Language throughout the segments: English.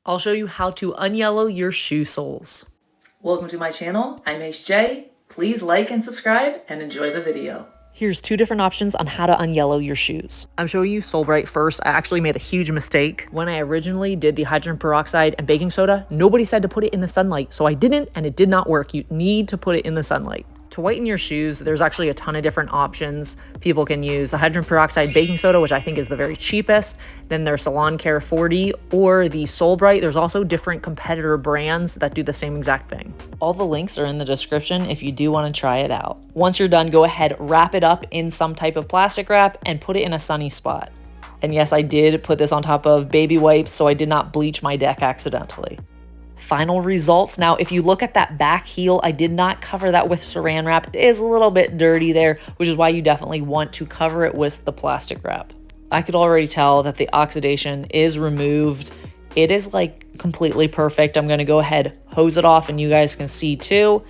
I'll show you how to unyellow your shoe soles. Welcome to my channel. I'm J. Please like and subscribe and enjoy the video. Here's two different options on how to unyellow your shoes. I'm showing you Sole Bright first. I actually made a huge mistake. When I originally did the hydrogen peroxide and baking soda, nobody said to put it in the sunlight, so I didn't, and it did not work. You need to put it in the sunlight. To whiten your shoes, there's actually a ton of different options. People can use the hydrogen peroxide baking soda, which I think is the very cheapest. Then there's Salon Care 40 or the Sole Bright. There's also different competitor brands that do the same exact thing. All the links are in the description if you do want to try it out. Once you're done, go ahead, wrap it up in some type of plastic wrap and put it in a sunny spot. And yes, I did put this on top of baby wipes, so I did not bleach my deck accidentally. Final results. Now, if you look at that back heel, I did not cover that with saran wrap. It is a little bit dirty there, which is why you definitely want to cover it with the plastic wrap. I could already tell that the oxidation is removed. It is like completely perfect. I'm going to go ahead, hose it off, and you guys can see too.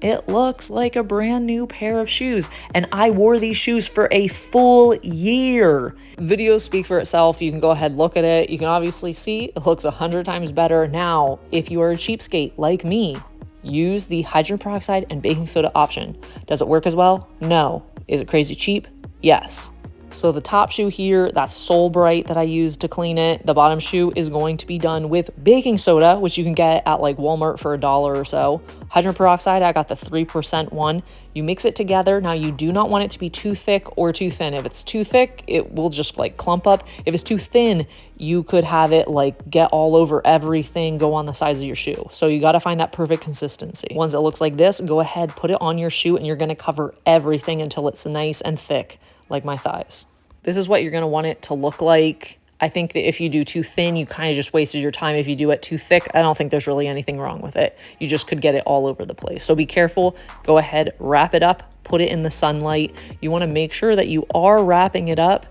It looks like a brand new pair of shoes, and I wore these shoes for a full year. Videos speak for itself. You can go ahead, look at it. You can obviously see it looks 100 times better. Now, if you are a cheapskate like me, use the hydrogen peroxide and baking soda option. Does it work as well? No. Is it crazy cheap? Yes. So the top shoe here, that's Sole Bright that I used to clean it. The bottom shoe is going to be done with baking soda, which you can get at like Walmart for $1 or so. Hydrogen peroxide, I got the 3% one. You mix it together. Now you do not want it to be too thick or too thin. If it's too thick, it will just like clump up. If it's too thin, you could have it like get all over everything, go on the sides of your shoe. So you got to find that perfect consistency. Once it looks like this, go ahead, put it on your shoe, and you're going to cover everything until it's nice and thick, like my thighs. This is what you're going to want it to look like. I think that if you do too thin, you kind of just wasted your time. If you do it too thick, I don't think there's really anything wrong with it. You just could get it all over the place. So be careful. Go ahead, wrap it up, put it in the sunlight. You want to make sure that you are wrapping it up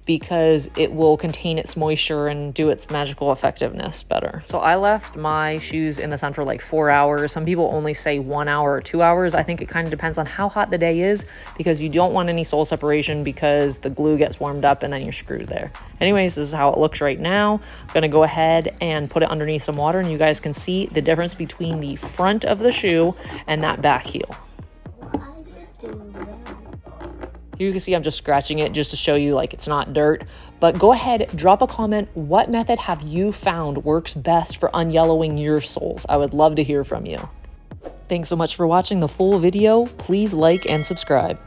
because it will contain its moisture and do its magical effectiveness better. So I left my shoes in the sun for like 4 hours. Some people only say 1 hour or 2 hours. I think it kind of depends on how hot the day is because you don't want any sole separation because the glue gets warmed up and then you're screwed there. Anyways, this is how it looks right now. I'm gonna go ahead and put it underneath some water and you guys can see the difference between the front of the shoe and that back heel. You can see I'm just scratching it just to show you like it's not dirt. But go ahead, drop a comment. What method have you found works best for unyellowing your soles? I would love to hear from you. Thanks so much for watching the full video. Please like and subscribe.